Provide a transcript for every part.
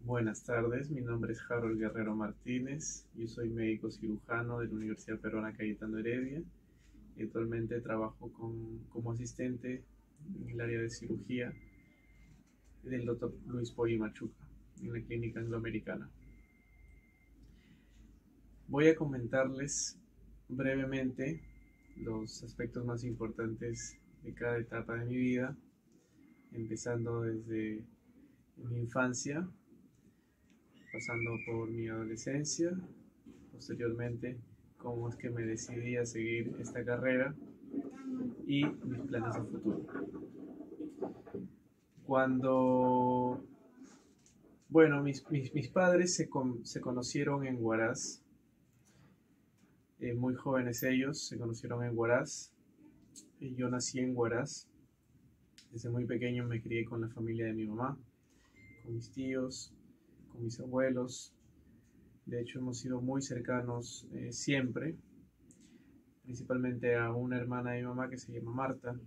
Buenas tardes, mi nombre es Harold Guerrero Martínez, yo soy médico cirujano de la Universidad Peruana Cayetano Heredia y actualmente trabajo como asistente en el área de cirugía del Dr. Luis Poggi Machuca en la Clínica Angloamericana. Voy a comentarles brevemente los aspectos más importantes de cada etapa de mi vida, empezando desde mi infancia, pasando por mi adolescencia, posteriormente cómo es que me decidí a seguir esta carrera y mis planes de futuro. Cuando, bueno, mis padres se conocieron en Huaraz, muy jóvenes ellos, se conocieron en Huaraz. Yo nací en Huaraz, desde muy pequeño me crié con la familia de mi mamá, con mis tíos, con mis abuelos. De hecho, hemos sido muy cercanos siempre, principalmente a una hermana de mi mamá que se llama Marta.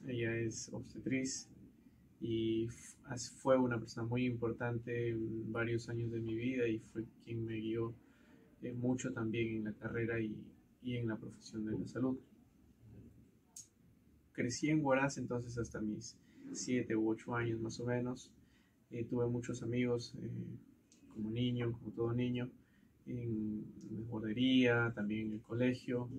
Ella es obstetriz y fue una persona muy importante en varios años de mi vida y fue quien me guió mucho también en la carrera y en la profesión de la salud. Crecí en Huaraz entonces hasta mis 7 u 8 años más o menos. Tuve muchos amigos como niño, como todo niño, en la guardería, también en el colegio.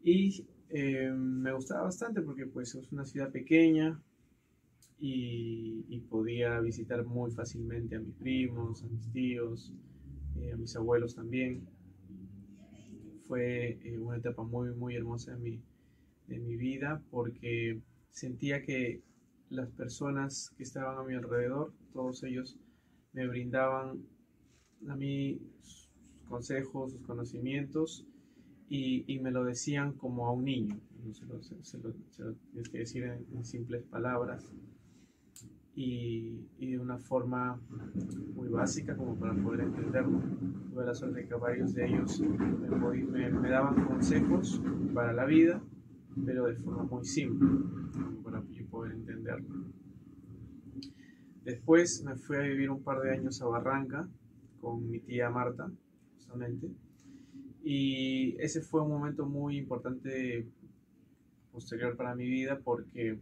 Y me gustaba bastante porque pues es una ciudad pequeña y podía visitar muy fácilmente a mis primos, a mis tíos, a mis abuelos también. Fue una etapa muy hermosa de mi vida porque sentía que las personas que estaban a mi alrededor, todos ellos me brindaban a mí sus consejos, sus conocimientos y me lo decían como a un niño. No se lo tienes que decir en simples palabras y de una forma muy básica como para poder entenderlo. Tuve la suerte de que varios de ellos me daban consejos para la vida, pero de forma muy simple, como para yo poder entenderlo. Después me fui a vivir un par de años a Barranca con mi tía Marta, justamente, y ese fue un momento muy importante posterior para mi vida porque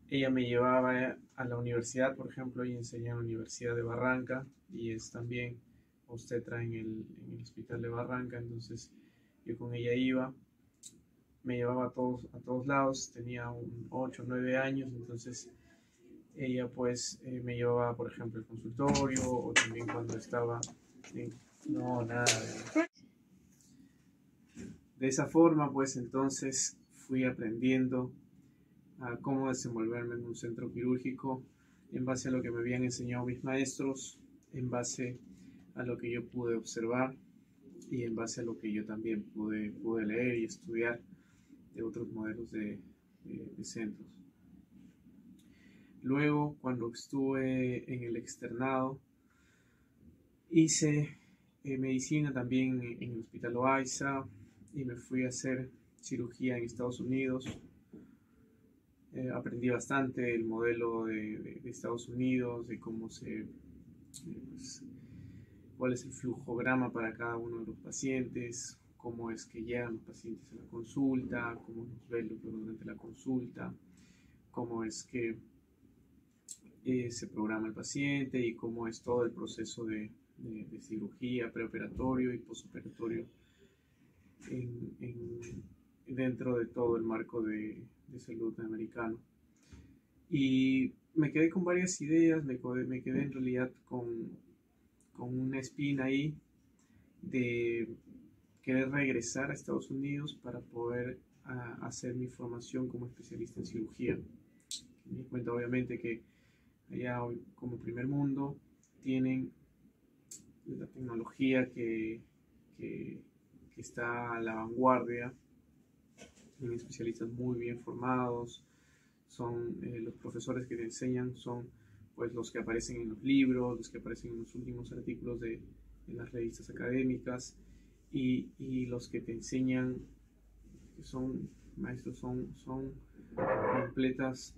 ella me llevaba a la universidad, por ejemplo, y enseñé en la Universidad de Barranca y es también obstetra en el Hospital de Barranca, entonces yo con ella iba, me llevaba a todos lados, tenía 8 o 9 años, entonces ella pues me llevaba, por ejemplo, al consultorio o también cuando estaba en... No, nada. De esa forma pues entonces fui aprendiendo a cómo desenvolverme en un centro quirúrgico en base a lo que me habían enseñado mis maestros, en base a lo que yo pude observar y en base a lo que yo también pude leer y estudiar de otros modelos de centros. Luego, cuando estuve en el externado, hice medicina también en el Hospital Loaiza y me fui a hacer cirugía en Estados Unidos. Aprendí bastante del modelo de Estados Unidos, de cómo pues, cuál es el flujograma para cada uno de los pacientes, cómo es que llegan los pacientes a la consulta, cómo nos ve el doctor durante la consulta, cómo es que se programa el paciente y cómo es todo el proceso de cirugía, preoperatorio y posoperatorio dentro de todo el marco de salud americano. Y me quedé con varias ideas, me quedé en realidad con una espina ahí de querer regresar a Estados Unidos para poder hacer mi formación como especialista en cirugía. Me di cuenta obviamente que allá como primer mundo tienen la tecnología que está a la vanguardia, tienen especialistas muy bien formados, son los profesores que te enseñan son pues los que aparecen en los libros, los que aparecen en los últimos artículos en las revistas académicas y los que te enseñan que son maestros, son completas,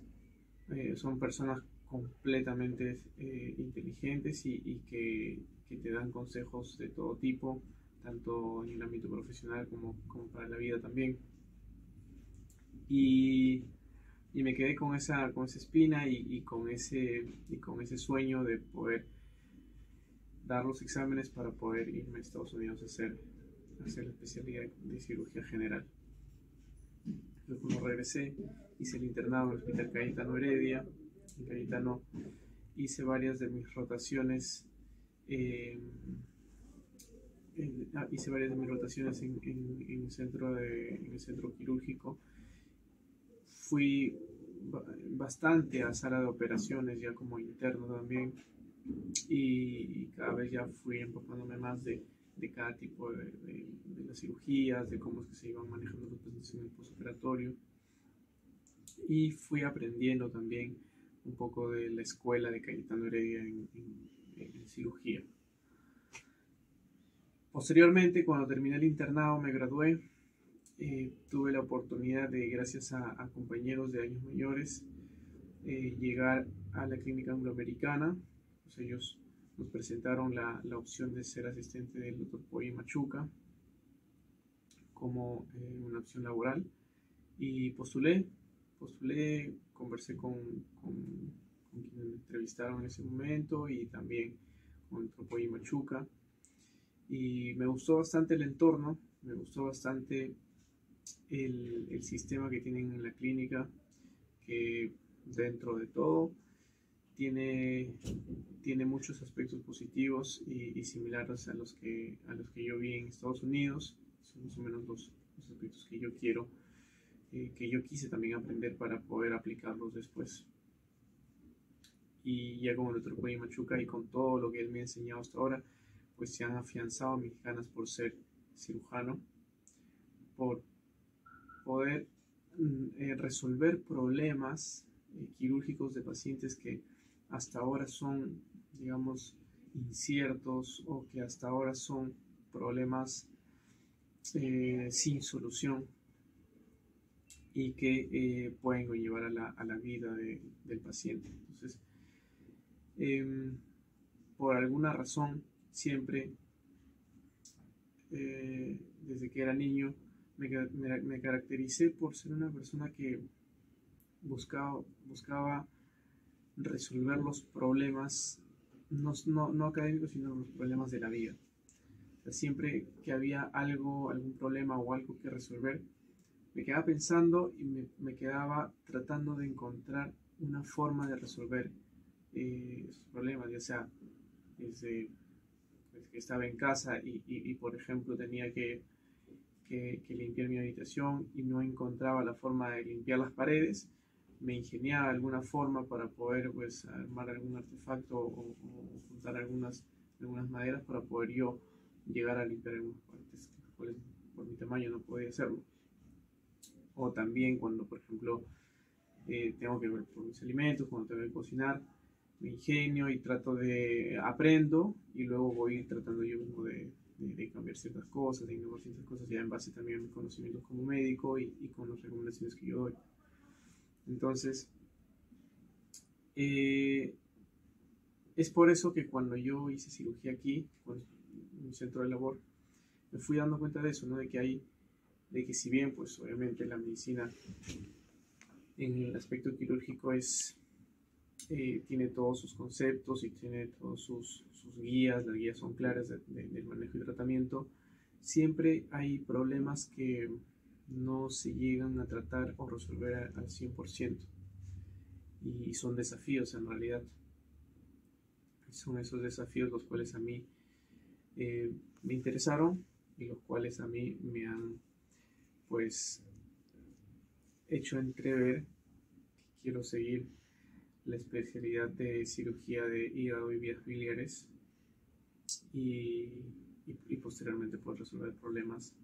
son personas completamente inteligentes y que te dan consejos de todo tipo, tanto en el ámbito profesional como para la vida también. Y, y me quedé con esa espina y con ese sueño de poder dar los exámenes para poder irme a Estados Unidos a hacer la especialidad de cirugía general. Entonces, cuando regresé, hice el internado en el Hospital Cayetano Heredia. En Cayetano hice varias de mis rotaciones. eh, Hice varias de mis rotaciones en el centro quirúrgico. Fui bastante a sala de operaciones ya como interno también, y cada vez ya fui empapándome más de cada tipo de las cirugías, de cómo es que se iban manejando los pacientes en el postoperatorio, y fui aprendiendo también un poco de la escuela de Cayetano Heredia en cirugía. Posteriormente, cuando terminé el internado, me gradué. Tuve la oportunidad de, gracias a compañeros de años mayores, llegar a la clínica angloamericana. Pues ellos nos presentaron la opción de ser asistente del Dr. Poi Machuca como una opción laboral, y postulé, conversé con quienes me entrevistaron en ese momento y también con el Dr. Poi Machuca, y me gustó bastante el entorno, me gustó bastante el sistema que tienen en la clínica, que dentro de todo tiene muchos aspectos positivos y similares a los que yo vi en Estados Unidos. Son más o menos los aspectos que yo quiero, que yo quise también aprender para poder aplicarlos después. Y ya como el Dr. Poi Machuca y con todo lo que él me ha enseñado hasta ahora, pues se han afianzado mis ganas por ser cirujano, por poder resolver problemas quirúrgicos de pacientes que hasta ahora son, digamos, inciertos, o que hasta ahora son problemas sin solución, y que pueden conllevar a la vida del paciente. Entonces, por alguna razón, siempre, desde que era niño, me caractericé por ser una persona que buscaba resolver los problemas, no académicos, sino los problemas de la vida. O sea, siempre que había algún problema o algo que resolver, me quedaba pensando y me quedaba tratando de encontrar una forma de resolver esos problemas, ya sea desde pues, que estaba en casa y por ejemplo tenía que limpiar mi habitación y no encontraba la forma de limpiar las paredes, me ingeniaba alguna forma para poder pues armar algún artefacto o juntar algunas maderas para poder yo llegar a limpiar algunas partes, cuales por mi tamaño no podía hacerlo. O también cuando, por ejemplo, tengo que ver por mis alimentos, cuando tengo que cocinar, me ingenio y aprendo, y luego voy tratando yo mismo de cambiar ciertas cosas, de innovar ciertas cosas, ya en base también a mis conocimientos como médico y con las recomendaciones que yo doy. Entonces, es por eso que cuando yo hice cirugía aquí, en un centro de labor, me fui dando cuenta de eso, ¿no? De que si bien, pues obviamente la medicina en el aspecto quirúrgico tiene todos sus conceptos y tiene todos sus guías, las guías son claras del manejo y tratamiento, siempre hay problemas que no se llegan a tratar o resolver al 100%, y son desafíos en realidad. Son esos desafíos los cuales a mí me interesaron y los cuales a mí me han pues hecho entrever que quiero seguir la especialidad de cirugía de hígado y vías biliares, y posteriormente poder resolver problemas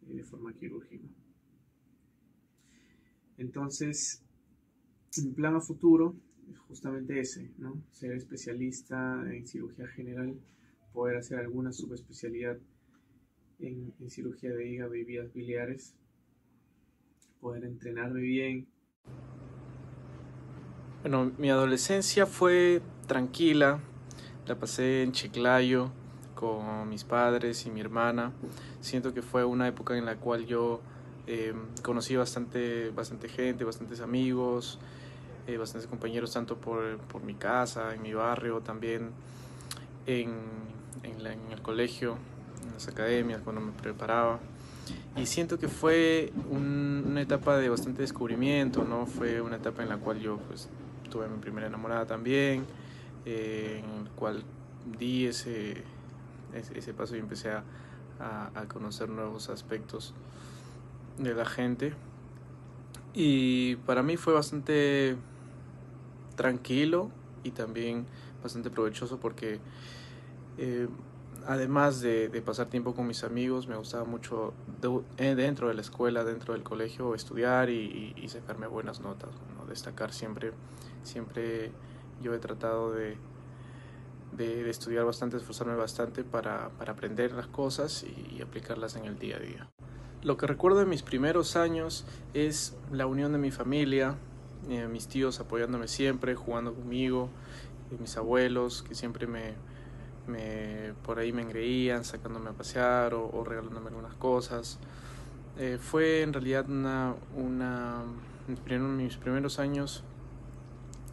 de forma quirúrgica. Entonces, mi plan a futuro es justamente ese, ¿no? Ser especialista en cirugía general, poder hacer alguna subespecialidad en cirugía de hígado y vías biliares, poder entrenarme bien, Bueno, mi adolescencia fue tranquila, la pasé en Chiclayo con mis padres y mi hermana. Siento que fue una época en la cual yo conocí bastante gente, bastantes amigos, bastantes compañeros, tanto por mi casa, en mi barrio, también en, en el colegio, en las academias, cuando me preparaba. Y siento que fue una etapa de bastante descubrimiento, ¿no? Fue una etapa en la cual yo pues tuve mi primera enamorada también, en el cual di ese paso y empecé a conocer nuevos aspectos de la gente. Y para mí fue bastante tranquilo y también bastante provechoso porque eh, además de pasar tiempo con mis amigos, me gustaba mucho dentro de la escuela, dentro del colegio, estudiar y sacarme buenas notas, ¿no? Destacar siempre, siempre yo he tratado de estudiar bastante, esforzarme bastante para aprender las cosas y aplicarlas en el día a día. Lo que recuerdo de mis primeros años es la unión de mi familia, mis tíos apoyándome siempre, jugando conmigo, mis abuelos que siempre por ahí me engreían, sacándome a pasear o regalándome algunas cosas. Fue en realidad mis primeros años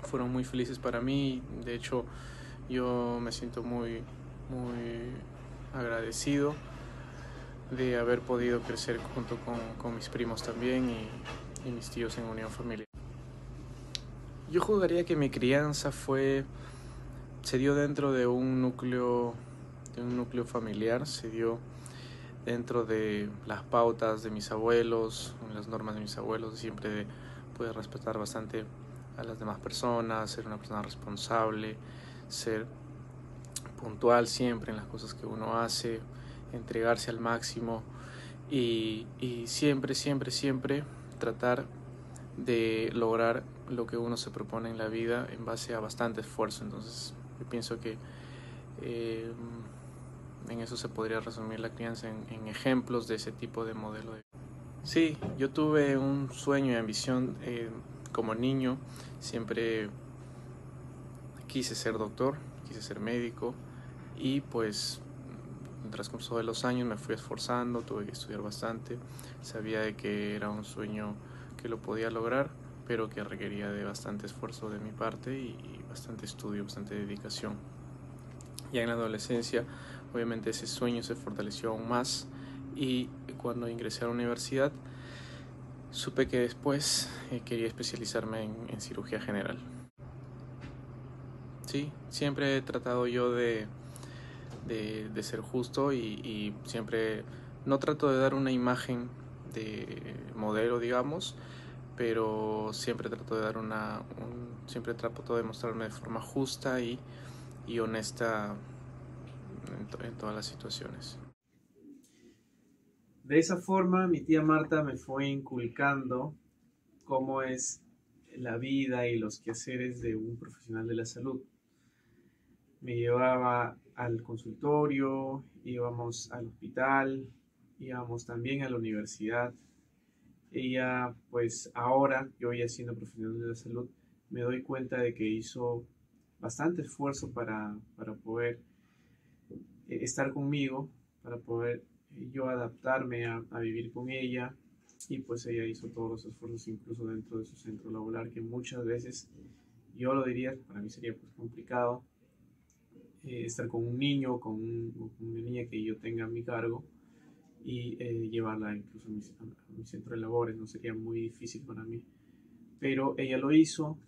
fueron muy felices para mí. De hecho, yo me siento muy agradecido de haber podido crecer junto con mis primos también y mis tíos en unión familiar. Yo jugaría que mi crianza se dio dentro de un núcleo familiar, se dio dentro de las pautas de mis abuelos, las normas de mis abuelos, siempre pude respetar bastante a las demás personas, ser una persona responsable, ser puntual siempre en las cosas que uno hace, entregarse al máximo y siempre tratar de lograr lo que uno se propone en la vida en base a bastante esfuerzo. Entonces yo pienso que eh, en eso se podría resumir la crianza en ejemplos de ese tipo de modelo. Sí, yo tuve un sueño y ambición como niño, siempre quise ser doctor, quise ser médico y pues en el transcurso de los años me fui esforzando, tuve que estudiar bastante, sabía de que era un sueño que lo podía lograr, pero que requería de bastante esfuerzo de mi parte y bastante estudio, bastante dedicación. Ya en la adolescencia, obviamente ese sueño se fortaleció aún más y cuando ingresé a la universidad supe que después quería especializarme en cirugía general. Sí, siempre he tratado yo de ser justo y siempre no trato de dar una imagen de modelo, digamos, pero siempre trato de dar siempre trato de mostrarme de forma justa y honesta en todas las situaciones. De esa forma, mi tía Marta me fue inculcando cómo es la vida y los quehaceres de un profesional de la salud. Me llevaba al consultorio, íbamos al hospital, íbamos también a la universidad. Ella, pues ahora, yo ya siendo profesional de la salud, me doy cuenta de que hizo bastante esfuerzo para poder estar conmigo, para poder yo adaptarme a vivir con ella. Y pues ella hizo todos los esfuerzos, incluso dentro de su centro laboral, que muchas veces yo lo diría, para mí sería pues complicado estar con un niño o con una niña que yo tenga a mi cargo y llevarla incluso a mi centro de labores, no sería muy difícil para mí. Pero ella lo hizo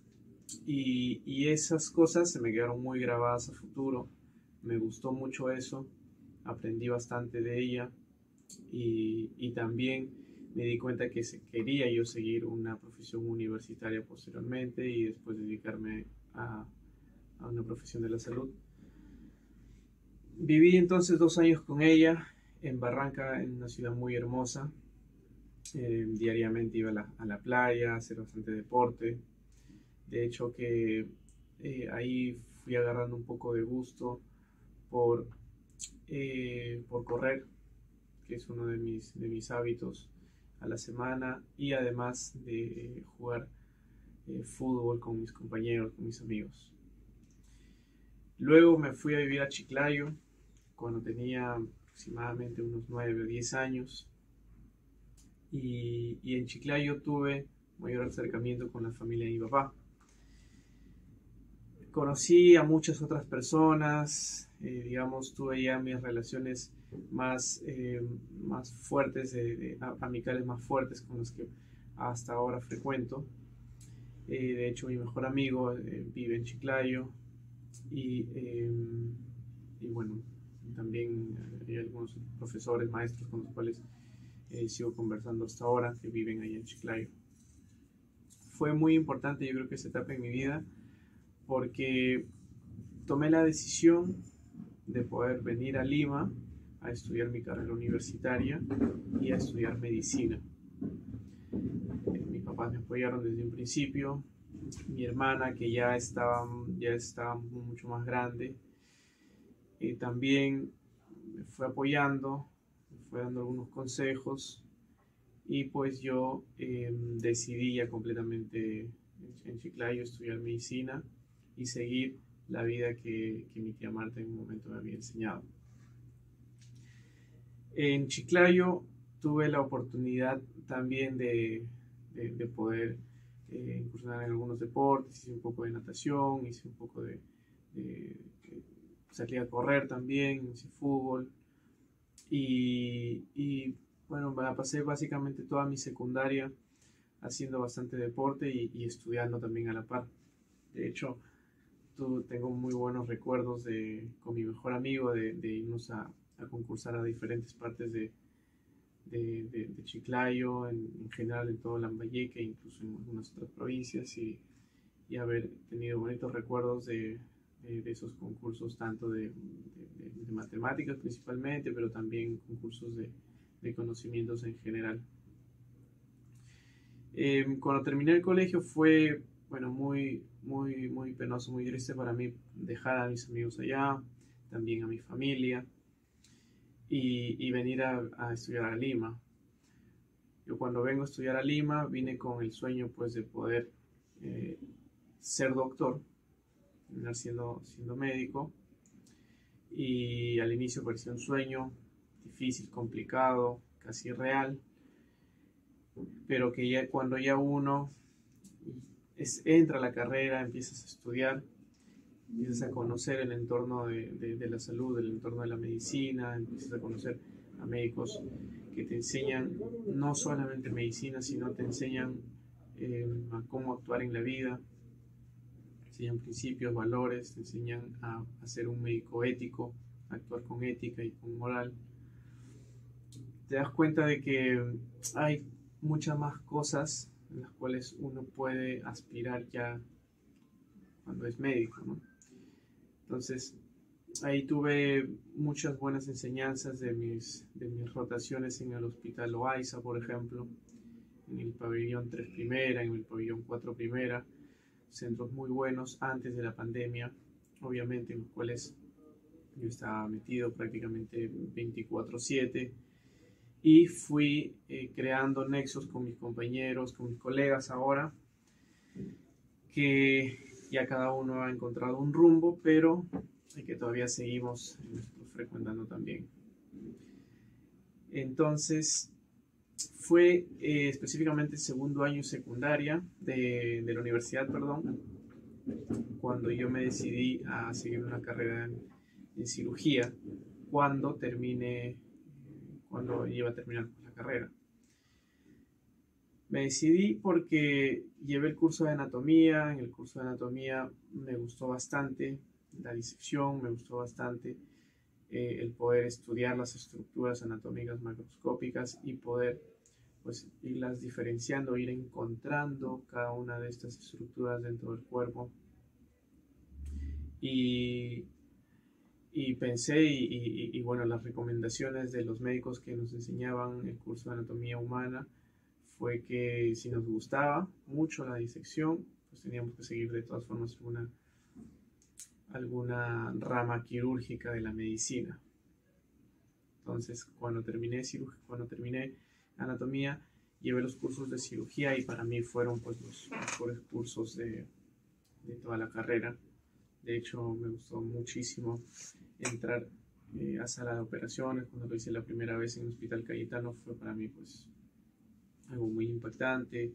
y esas cosas se me quedaron muy grabadas a futuro. Me gustó mucho eso, aprendí bastante de ella y también me di cuenta que quería yo seguir una profesión universitaria posteriormente y después dedicarme a una profesión de la salud. Viví entonces 2 años con ella en Barranca, en una ciudad muy hermosa. Diariamente iba a la playa a hacer bastante deporte. De hecho que ahí fui agarrando un poco de gusto por, por correr, que es uno de mis hábitos a la semana, y además de jugar fútbol con mis compañeros, con mis amigos. Luego me fui a vivir a Chiclayo cuando tenía aproximadamente unos 9 o 10 años. Y en Chiclayo tuve mayor acercamiento con la familia de mi papá. Conocí a muchas otras personas, digamos, tuve ya mis relaciones más fuertes, amicales más fuertes con los que hasta ahora frecuento. De hecho, mi mejor amigo vive en Chiclayo y bueno, también hay algunos profesores, maestros con los cuales sigo conversando hasta ahora que viven ahí en Chiclayo. Fue muy importante, yo creo que esa etapa en mi vida, porque tomé la decisión de poder venir a Lima a estudiar mi carrera universitaria y a estudiar medicina. Mis papás me apoyaron desde un principio. Mi hermana, que ya estaba mucho más grande, también me fue apoyando, me fue dando algunos consejos, y pues yo decidí ya completamente en Chiclayo estudiar medicina y seguir la vida que mi tía Marta en un momento me había enseñado. En Chiclayo tuve la oportunidad también de poder incursionar en algunos deportes, hice un poco de natación, hice un poco salí a correr también, hice fútbol y bueno, me la pasé básicamente toda mi secundaria haciendo bastante deporte y estudiando también a la par. De hecho, tengo muy buenos recuerdos con mi mejor amigo de irnos a concursar a diferentes partes de Chiclayo, en general en todo Lambayeque, incluso en algunas otras provincias, y haber tenido bonitos recuerdos de esos concursos, tanto de matemáticas principalmente, pero también concursos de conocimientos en general. Cuando terminé el colegio fue, bueno, muy penoso, muy triste para mí dejar a mis amigos allá, también a mi familia, y venir a estudiar a Lima. Yo cuando vengo a estudiar a Lima vine con el sueño pues de poder ser doctor, terminar siendo médico, y al inicio parecía un sueño difícil, complicado, casi irreal, pero que ya cuando ya uno entra a la carrera, empiezas a estudiar, empiezas a conocer el entorno de la salud, el entorno de la medicina, empiezas a conocer a médicos que te enseñan no solamente medicina, sino te enseñan a cómo actuar en la vida, te enseñan principios, valores, te enseñan a ser un médico ético, a actuar con ética y con moral. Te das cuenta de que hay muchas más cosas en las cuales uno puede aspirar ya cuando es médico, ¿no? Entonces, ahí tuve muchas buenas enseñanzas de mis rotaciones en el Hospital Loaiza, por ejemplo, en el pabellón 3 Primera, en el pabellón 4 Primera, centros muy buenos antes de la pandemia, obviamente, en los cuales yo estaba metido prácticamente 24/7, y fui creando nexos con mis compañeros, con mis colegas ahora, que ya cada uno ha encontrado un rumbo, pero que todavía seguimos frecuentando también. Entonces, fue específicamente el segundo año secundaria de la universidad, cuando yo me decidí a seguir una carrera en cirugía, cuando iba a terminar la carrera. Me decidí porque llevé el curso de anatomía. En el curso de anatomía me gustó bastante la disección, me gustó bastante el poder estudiar las estructuras anatómicas macroscópicas y poder pues irlas diferenciando, ir encontrando cada una de estas estructuras dentro del cuerpo. Y pensé, y bueno, las recomendaciones de los médicos que nos enseñaban el curso de anatomía humana fue que si nos gustaba mucho la disección, pues teníamos que seguir de todas formas alguna rama quirúrgica de la medicina. Entonces, cuando terminé anatomía, llevé los cursos de cirugía y para mí fueron pues los mejores cursos de toda la carrera. De hecho, me gustó muchísimo entrar a sala de operaciones. Cuando lo hice la primera vez en el Hospital Cayetano fue para mí pues algo muy impactante.